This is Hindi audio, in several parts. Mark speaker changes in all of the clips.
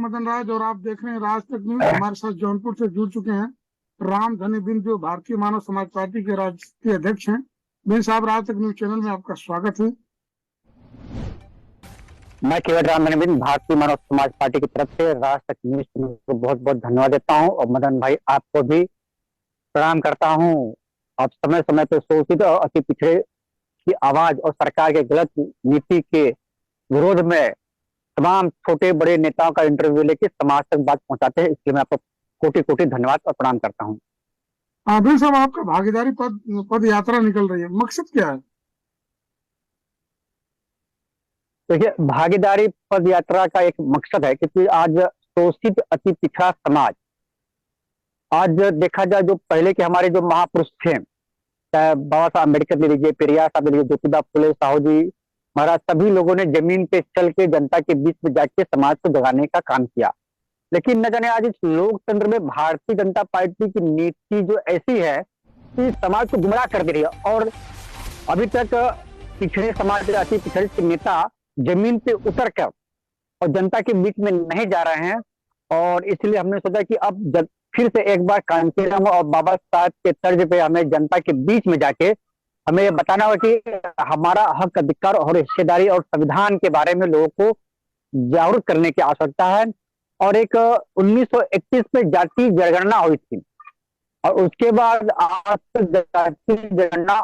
Speaker 1: मदन राज और आप देख रहे हैं राज तक न्यूज। हमारे साथ जौनपुर से जुड़ चुके हैं राम धनी बिन, जो भारतीय मानव समाज पार्टी के राष्ट्रीय अध्यक्ष हैं। बिन साहब, राज तक न्यूज चैनल में आपका स्वागत है।
Speaker 2: मैं केवल राम धनी भारतीय मानव समाज पार्टी की तरफ से राज तक न्यूज को बहुत बहुत धन्यवाद देता हूं और मदन भाई आपको भी प्रणाम करता हूं। आप समय समय पर शोषित और अति पिछड़े की आवाज और सरकार के गलत नीति के विरोध में तमाम छोटे बड़े नेताओं का इंटरव्यू लेके समाज तक बात पहुंचाते हैं, इसलिए मैं आपको कोटि कोटि धन्यवाद और प्रणाम करता हूँ।
Speaker 1: बिन साहब, आपका भागीदारी पद यात्रा निकल रही है, मकसद क्या है?
Speaker 2: देखिए, भागीदारी पद यात्रा का एक मकसद है क्योंकि आज शोषित अति पिछड़ा समाज, आज देखा जाए जो पहले के हमारे जो महापुरुष थे, चाहे बाबा साहब अम्बेडकर ले लीजिए, पेरियार साहब ले लीजिए, ज्योतिबा फुले, साहू जी महाराज, सभी लोगों ने जमीन पे चल के जनता के बीच में जाके समाज को जगाने का काम किया। लेकिन न जाने आज इस लोकतंत्र में भारतीय जनता पार्टी की नीति जो ऐसी है कि समाज को गुमराह कर दे रही है और अभी तक पिछड़े समाज अति पिछड़े के नेता जमीन पे उतर कर और जनता के बीच में नहीं जा रहे हैं। और इसलिए हमने सोचा कि अब फिर से एक बार कांचीराम और बाबा साहब के तर्ज पे हमें जनता के बीच में जाके हमें ये बताना होगा कि हमारा हक, अधिकार और हिस्सेदारी और संविधान के बारे में लोगों को जागरूक करने की आवश्यकता है। और एक 1931 में जाति जनगणना हुई थी और उसके बाद आज तक जाति जनगणना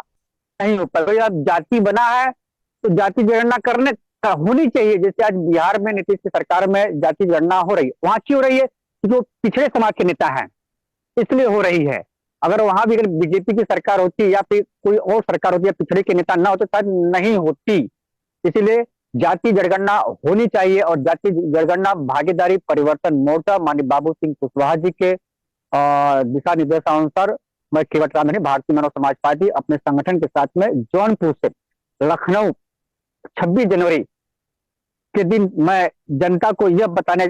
Speaker 2: नहीं हो पाई। अब जाति बना है तो जाति जनगणना करने होनी चाहिए। जैसे आज बिहार में नीतीश की सरकार में जाति जनगणना हो रही है, वहां क्यों हो रही है? जो पिछड़े समाज के नेता हैं इसलिए हो रही है। अगर वहां भी अगर बीजेपी की सरकार होती या फिर कोई और सरकार होती या पिछड़े के नेता ना होते शायद नहीं होती। इसीलिए जाति जनगणना होनी चाहिए और जाति जनगणना भागीदारी परिवर्तन मोर्चा माननीय बाबू सिंह कुशवाहा जी के दिशा निर्देशानुसार मैं केवल राम धनी भारतीय मानव समाज पार्टी अपने संगठन के साथ में जौनपुर से लखनऊ 26 जनवरी के दिन मैं जनता को यह बताने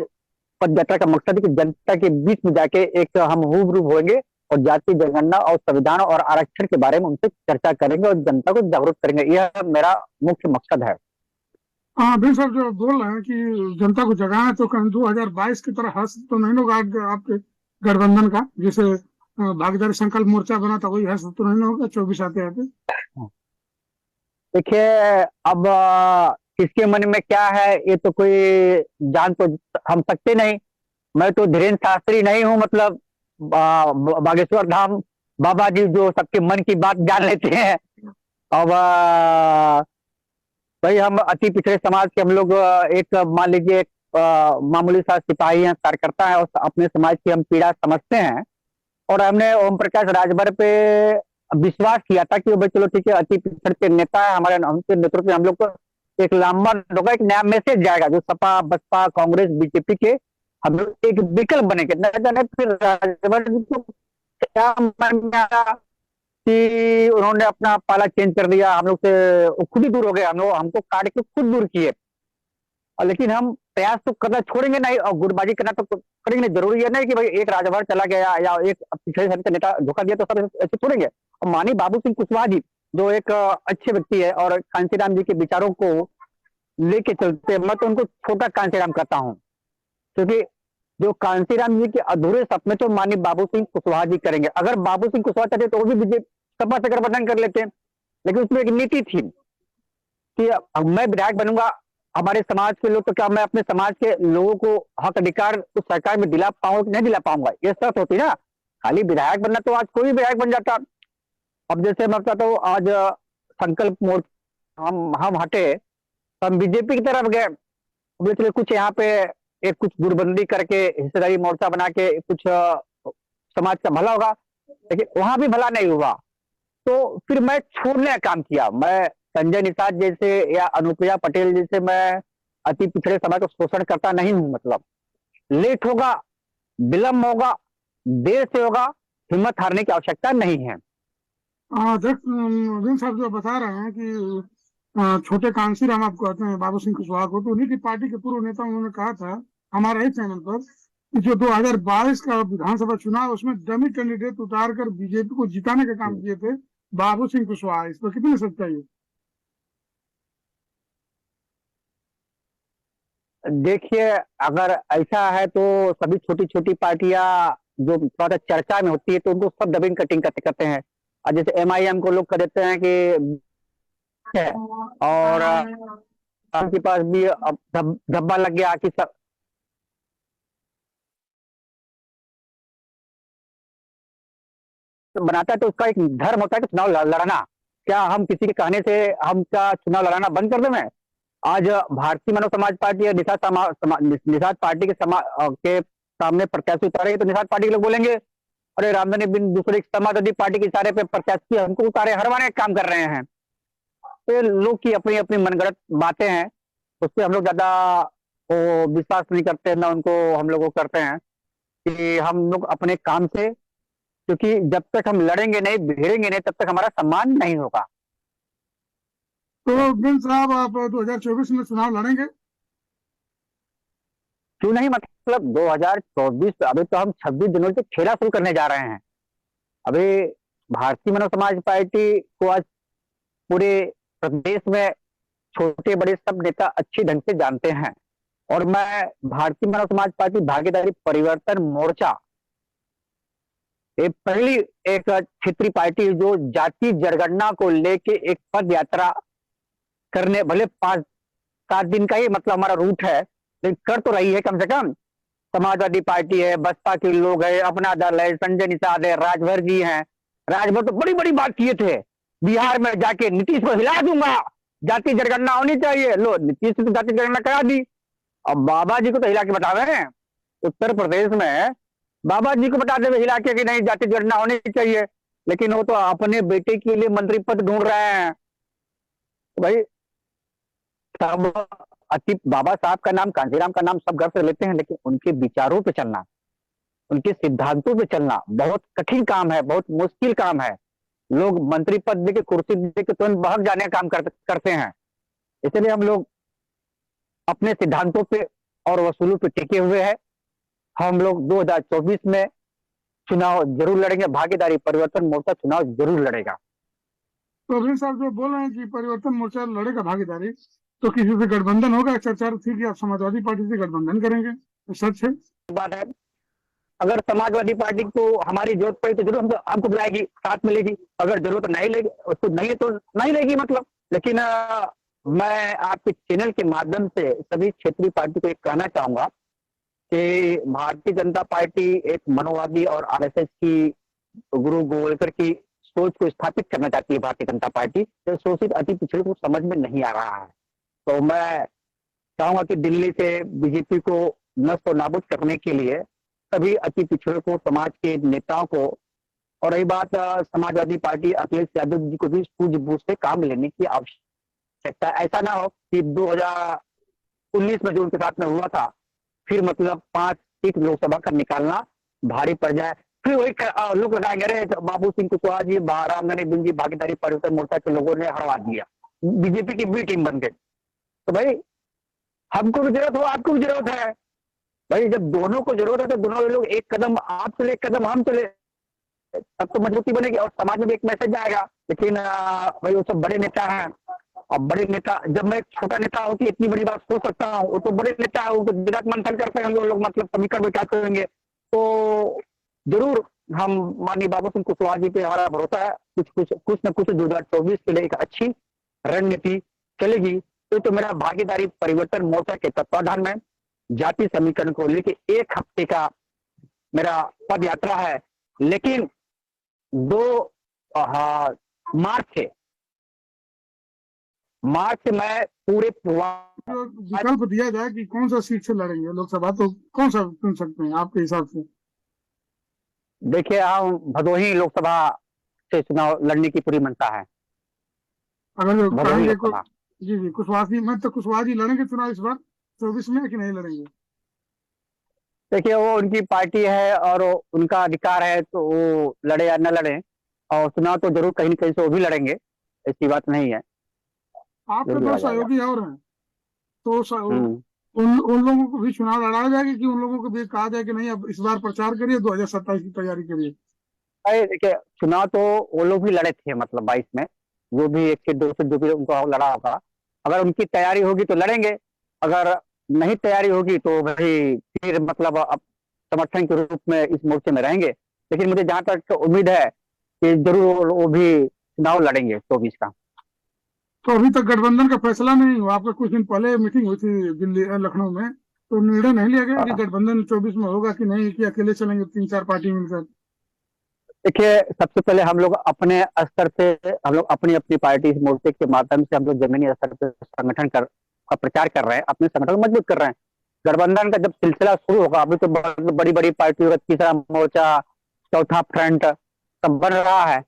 Speaker 2: पद यात्रा का मकसद है कि जनता के बीच में जाके एक हम रूबरू होंगे और जाति जनगणना और संविधान और आरक्षण के बारे में उनसे चर्चा करेंगे और जनता को जागरूक करेंगे। यह मेरा मुख्य मकसद है।
Speaker 1: बिन साहब, जो बोल रहे हैं कि जनता को जगाना है, तो कहीं 2022 की तरह हस्त तो नहीं होगा आपके गठबंधन का? जैसे भागीदारी संकल्प मोर्चा बना था, वही हस्त तो नहीं होगा 24 आते आते?
Speaker 2: देखिए, अब किसके मन में क्या है ये तो कोई जान तो हम सकते नहीं। मैं तो धीरेन्द्र शास्त्री नहीं हूँ, मतलब बागेश्वर धाम बाबा जी जो सबके मन की बात जान लेते हैं। अब भाई हम अति पिछड़े समाज के हम लोग एक मान लीजिए एक मामूली सा सिपाही हैं, कार्यकर्ता है और अपने समाज की हम पीड़ा समझते हैं। और हमने ओम प्रकाश राजभर पे विश्वास किया था कि भाई चलो ठीक है, अति पिछड़ के नेता है हमारे, उनके नेतृत्व में हम लोग को एक लंबा होगा, एक नया मैसेज जाएगा जो सपा बसपा कांग्रेस बीजेपी के हम लोग एक विकल्प बनेंगे। न जाने फिर राजभर को क्या मन में आया कि उन्होंने अपना पाला चेंज कर दिया, हम लोग से वो खुद ही दूर हो गए, हम लोग हमको काट के खुद दूर किए। लेकिन हम प्रयास तो करना छोड़ेंगे नहीं और गुटबाजी करना तो करेंगे नहीं। जरूरी है नहीं कि भाई एक राजभर चला गया या एक पिछड़े का नेता धोखा दिया तो सब ऐसे छोड़ेंगे। और माननीय बाबू सिंह कुशवाहा जी जो एक अच्छे व्यक्ति है और कांशीराम जी के विचारों को लेके चलते, मैं तो उनको छोटा कांशीराम कहता हूँ क्योंकि जो कांशीराम जी के अधूरे सपने तो माननीय बाबू सिंह कुशवाहा जी करेंगे। अगर बाबू सिंह कुशवाहा चाहते तो वो भी बीजेपी सपा से गठबंधन कर लेते, लेकिन उसमें एक नीति थी कि मैं विधायक बनूंगा, हमारे समाज के लोग तो क्या मैं अपने समाज के लोगों को हक अधिकार उस सरकार में दिला पाऊंगा कि नहीं दिला पाऊंगा, ये शर्त होती ना। खाली विधायक बनना तो आज कोई भी विधायक बन जाता। अब जैसे मैं बताता हूँ, आज संकल्प मोर्चा हम हटे तो हम बीजेपी की तरफ गए, चलिए कुछ यहाँ पे एक कुछ गुटबंदी करके हिस्सेदारी मोर्चा बना के कुछ समाज का भला होगा, लेकिन वहां भी भला नहीं हुआ। तो फिर मैं छोड़ने का काम किया। मैं संजय निषाद जैसे या अनुप्रिया पटेल जैसे मैं अति पिछड़े समाज को शोषण करता नहीं हूं। मतलब लेट होगा, विलंब होगा, देर से होगा, हिम्मत हारने की आवश्यकता नहीं है।
Speaker 1: अध्यक्ष साहब जो बता रहे हैं कि छोटे कांसीराम आप कहते हैं बाबू सिंह कुशवाहा को, तो उन्हीं की पार्टी के पूर्व नेता उन्होंने कहा था हमारे ही चैनल पर कि जो 2022 का विधानसभा चुनाव उसमें डमी कैंडिडेट उतार कर बीजेपी को जिताने का काम किए थे बाबू सिंह कुशवाहा। इस पर कितनी सच्चाई है?
Speaker 2: देखिए, अगर ऐसा है तो सभी छोटी छोटी पार्टियां जो थोड़ा सा चर्चा में होती है तो उनको सब डबिंग कटिंग करते करते हैं। और जैसे एमआईएम को लोग कह देते हैं कि है, और उनके पास भी अब धब्बा लग गया कि सब बनाता है तो उसका एक धर्म होता है कि चुनाव लड़ना। क्या हम किसी के कहने से हम क्या चुनाव लड़ाना बंद कर दें? आज भारतीय मनोज समाज पार्टी या निषाद पार्टी के सामने प्रत्याशी उतारे तो निषाद पार्टी के लोग बोलेंगे अरे रामधनी बिन दूसरे समाजवादी पार्टी के सारे पे प्रत्याशी हमको उतारे, हर बार काम कर रहे हैं। तो ये लोग की अपनी अपनी मनगढ़ंत बातें हैं, उस पर हम लोग ज्यादा वो विश्वास नहीं करते, ना उनको हम लोग वो करते हैं कि हम लोग अपने काम से, क्योंकि जब तक हम लड़ेंगे नहीं भिड़ेंगे नहीं तब तक हमारा सम्मान नहीं होगा।
Speaker 1: तो बिन साहब आप 2024 में चुनाव लड़ेंगे?
Speaker 2: क्यों नहीं, मतलब 2024 अभी तो हम 26 जनवरी से खेला शुरू करने जा रहे हैं। अभी भारतीय मनोज समाज पार्टी को आज पूरे प्रदेश में छोटे बड़े सब नेता अच्छी ढंग से जानते हैं। और मैं भारतीय मनोज समाज पार्टी भागीदारी परिवर्तन मोर्चा ये पहली एक क्षेत्रीय पार्टी है जो जाति जनगणना को लेके एक पद यात्रा करने, भले 5-7 दिन का ही मतलब हमारा रूट है, लेकिन कर तो रही है। कम से कम समाजवादी पार्टी है, बसपा के लोग है, अपना दल है, संजय निषाद है, राजभर जी हैं। राजभर तो बड़ी बड़ी बात किए थे, बिहार में जाके नीतीश को हिला दूंगा, जाति जनगणना होनी चाहिए। लो, नीतीश ने तो जाति जनगणना करा दी, अब बाबा जी को तो हिला के बता रहे हैं। उत्तर प्रदेश में बाबा जी को बता दे हिला के कि नहीं जाति जनगणना होनी चाहिए, लेकिन वो तो अपने बेटे के लिए मंत्री पद ढूंढ रहे हैं। भाई सब अति बाबा साहब का नाम, कांशीराम का नाम सब घर से लेते हैं, लेकिन उनके विचारों पे चलना, उनके सिद्धांतों पे चलना बहुत कठिन काम है, बहुत मुश्किल काम है। लोग मंत्री पद देके कुर्सी देके तुरंत बहक जाने का काम करते हैं। इसलिए हम लोग अपने सिद्धांतों पे और वसूलों पे टिके हुए हैं। हम लोग 2024 में चुनाव जरूर लड़ेंगे, भागीदारी परिवर्तन मोर्चा चुनाव जरूर लड़ेगा।
Speaker 1: तो अरविंद साहब जो बोल रहे हैं कि परिवर्तन मोर्चा लड़ेगा भागीदारी, तो किसी से गठबंधन होगा? चर्चा थी कि आप समाजवादी पार्टी से गठबंधन करेंगे, तो सच है?
Speaker 2: बात है, अगर समाजवादी पार्टी को हमारी जरूरत पड़ी तो जरूर हम आपको बुलाएगी, साथ में लेगी। अगर जरूरत नहीं लेगी, उसको नहीं तो नहीं लेगी मतलब। लेकिन मैं आपके चैनल के माध्यम से सभी क्षेत्रीय पार्टी को एक कहना चाहूंगा कि भारतीय जनता पार्टी एक मनोवादी और आरएसएस की गुरु गोलकर की सोच को स्थापित करना चाहती है। भारतीय जनता पार्टी जो शोषित अति पिछड़े को समझ में नहीं आ रहा है, तो मैं चाहूंगा कि दिल्ली से बीजेपी को नष्ट और नाबूद करने के लिए सभी अति पिछड़े को, समाज के नेताओं को, और रही बात समाजवादी पार्टी अखिलेश यादव जी को भी सूझबूझ से काम लेने की आवश्यकता। ऐसा ना हो कि 2019 में जो उनके साथ में हुआ था, फिर मतलब 5 सीट लोकसभा का निकालना भारी पड़ जाए, फिर वही लोग लगाएंगे अरे बाबू सिंह कुशवाहा जी, रामधनी बिन जी भागीदारी परिवर्तन मोर्चा के लोगों ने हरवा दिया, बीजेपी की बी टीम बन गई। तो भाई हमको भी जरूरत हो, आपको भी जरूरत है। भाई जब दोनों को जरूरत है तो दोनों लोग एक कदम आप चले, एक कदम हम चले, तब तो मजबूती बनेगी और समाज में भी एक मैसेज आएगा। लेकिन भाई वो सब बड़े नेता हैं, और बड़े नेता, जब मैं एक छोटा नेता हूँ कि इतनी बड़ी बात सोच सकता हूँ, वो तो बड़े नेता है, वो तो दिमाग मंथन करते हैं लोग, मतलब समीकरण विचार करेंगे। तो जरूर हम माननीय बाबू सिंह कुशवाहा जी पे हमारा भरोसा है, कुछ न कुछ 2024 के लिए एक अच्छी रणनीति चलेगी। तो मेरा भागीदारी परिवर्तन मोर्चा के तत्वाधान में जाति समीकरण को लेकर 1 हफ्ते का मेरा पद यात्रा है। लेकिन 2 मार्च से मैं पूरे
Speaker 1: जो विकल्प दिया जाए कि कौन सा सीट से लड़ेंगे लोकसभा, तो कौन सा चुन सकते हैं आपके हिसाब से?
Speaker 2: देखिए, हम भदोही लोकसभा से चुनाव लड़ने की पूरी मनता है।
Speaker 1: अगर
Speaker 2: भदोही
Speaker 1: कहेंगे
Speaker 2: लोकसभा,
Speaker 1: जी कुशवाहा जी, मैं तो कुशवाहा जी लड़ेंगे चुनाव इस बार 24 में कि नहीं लड़ेंगे?
Speaker 2: देखिए वो उनकी पार्टी है और उनका अधिकार है, तो वो लड़े या न लड़े, और चुनाव तो जरूर कहीं न कहीं से वो भी लड़ेंगे, ऐसी बात नहीं है।
Speaker 1: आपके
Speaker 2: जरूर
Speaker 1: 2
Speaker 2: लड़ा जाएगा।
Speaker 1: सहयोगी और हैं, तो उन लोगों को भी चुनाव लड़ाया जाएगा कि उन लोगों को भी कहा जाए कि नहीं अब इस बार प्रचार करिए, 2027 की तैयारी करिए?
Speaker 2: अरे देखिए, चुनाव तो वो लोग भी लड़े थे, मतलब 22 में, वो भी 1 से 2 से जो भी उनको लड़ा होगा। अगर उनकी तैयारी होगी तो लड़ेंगे, अगर नहीं तैयारी होगी तो भाई फिर मतलब अब समर्थन के रूप में इस मोर्चे में रहेंगे। लेकिन मुझे जहां तक उम्मीद है कि जरूर वो भी चुनाव लड़ेंगे 24 का।
Speaker 1: तो अभी तक गठबंधन का फैसला नहीं हुआ। आपका कुछ दिन पहले मीटिंग हुई थी दिल्ली लखनऊ में, तो निर्णय नहीं लिया गया कि गठबंधन 24 में होगा कि नहीं, कि अकेले चलेंगे 3-4 पार्टी मिलकर?
Speaker 2: देखिए, सबसे पहले हम लोग अपने स्तर पे, हम लोग अपनी अपनी पार्टी इस मोर्चे के माध्यम से हम लोग जमीनी स्तर पे संगठन का प्रचार कर रहे हैं, अपने संगठन को मजबूत कर रहे हैं। गठबंधन का जब सिलसिला शुरू होगा, अभी तो बड़ी बड़ी पार्टियों का तीसरा मोर्चा, चौथा फ्रंट सब बन रहा है।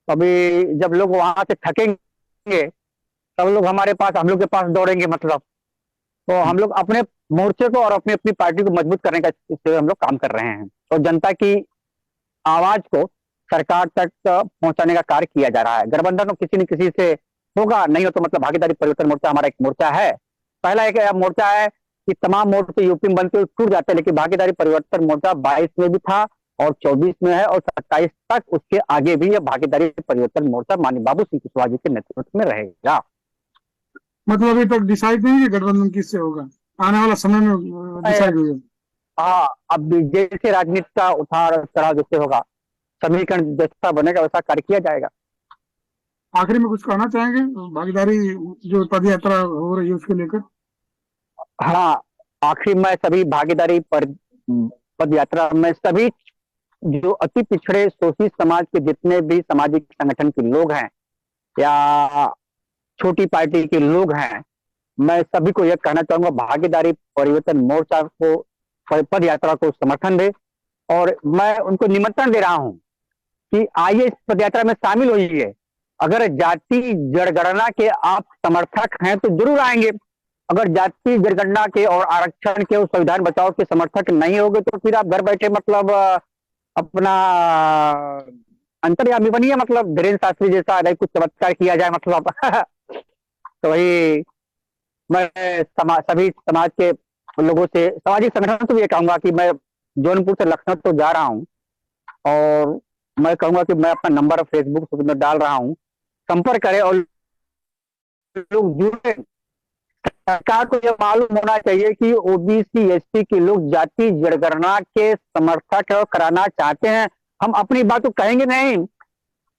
Speaker 2: अभी जब लोग वहां से थकेंगे तब लोग हमारे पास, हम लोग के पास दौड़ेंगे मतलब। तो हम लोग अपने मोर्चे को और अपनी अपनी पार्टी को मजबूत करने का इससे हम लोग काम कर रहे हैं, और जनता की आवाज को सरकार तक पहुंचाने का कार्य किया जा रहा है। गठबंधन तो किसी न किसी से होगा, नहीं हो तो मतलब भागीदारी परिवर्तन मोर्चा हमारा एक मोर्चा है। पहला एक मोर्चा है कि तमाम मोर्चे यूपी में बनते टूट जाते हैं, लेकिन भागीदारी परिवर्तन मोर्चा 22 में भी था और 24 में है और 27 तक उसके आगे भी यह भागीदारी परिवर्तन मोर्चा माननीय बाबू सिंह कुशवाहा जी के नेतृत्व में रहेगा।
Speaker 1: मतलब अभी तक डिसाइड नहीं है गठबंधन किससे होगा, आने वाला समय में डिसाइड होगा।
Speaker 2: हाँ, अब जैसे राजनीति का उतार चढ़ाव जैसे होगा, समीकरण जैसा बनेगा वैसा कार्य किया जाएगा।
Speaker 1: आखिरी में कुछ कहना चाहेंगे भागीदारी जो पद यात्रा हो रही है उसके लेकर?
Speaker 2: हाँ, आखिर में सभी भागीदारी पद यात्रा में सभी जो अति पिछड़े शोषित समाज के जितने भी सामाजिक संगठन के लोग हैं या छोटी पार्टी के लोग हैं, मैं सभी को यह कहना चाहूंगा, भागीदारी परिवर्तन मोर्चा को, पद यात्रा को समर्थन दे। और मैं उनको निमंत्रण दे रहा हूं कि आइए इस पद यात्रा में शामिल होइए। अगर जाति जनगणना के आप समर्थक हैं तो जरूर आएंगे। अगर जाति जनगणना के और आरक्षण के और संविधान बचाओ के समर्थक नहीं होंगे तो फिर आप घर बैठे मतलब अपना अंतर्यामी बनिए, मतलब धीरेन्द्र शास्त्री जैसा अगर कुछ चमत्कार किया जाए मतलब। तो वही मैं सभी समाज के लोगों से, सामाजिक संगठन से ये कहूंगा कि मैं जौनपुर से लखनऊ तो जा रहा हूं और मैं कहूंगा कि मैं अपना नंबर फेसबुक में डाल रहा हूं, संपर्क करें और लोग जुड़े। सरकार को यह मालूम होना चाहिए कि ओबीसी एसटी के लोग जाति जनगणना के समर्थक कराना चाहते हैं। हम अपनी बात तो कहेंगे नहीं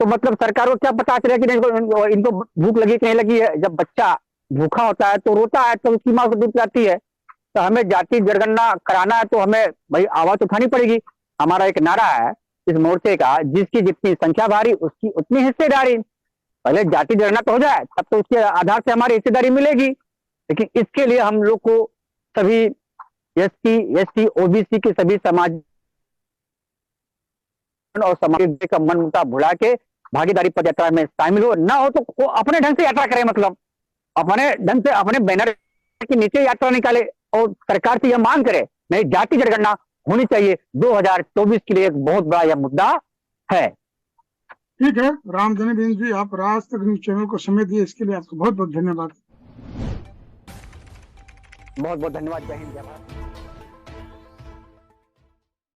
Speaker 2: तो मतलब सरकार को क्या पता चले कि इनको भूख लगी कि नहीं लगी है। जब बच्चा भूखा होता है तो रोता है तो उसकी माँ को दूध पिलाती है। तो हमें जाति जनगणना कराना है तो हमें भाई आवाज उठानी पड़ेगी। हमारा एक नारा है इस मोर्चे का, जिसकी जितनी संख्या भारी उसकी उतनी हिस्सेदारी। पहले जाति जनगणना तो हो जाए तब तो उसके आधार से हमारी हिस्सेदारी मिलेगी। लेकिन इसके लिए हम लोग को सभी एसटी ओबीसी के सभी समाज और समाज का मन मुटाव भुला के भागीदारी पद यात्रा में शामिल हो। ना हो तो वो अपने ढंग से यात्रा करे, मतलब अपने ढंग से अपने बैनर के नीचे यात्रा निकाले और सरकार से यह मांग करे नहीं, जाति जनगणना होनी चाहिए। 2024 के लिए एक बहुत बड़ा यह मुद्दा है।
Speaker 1: ठीक है रामधनी जी, आप राज तक न्यूज चैनल को समय दिए, इसके लिए आपको बहुत बहुत धन्यवाद।
Speaker 2: बहुत बहुत धन्यवाद। जय हिंद, जय भारत।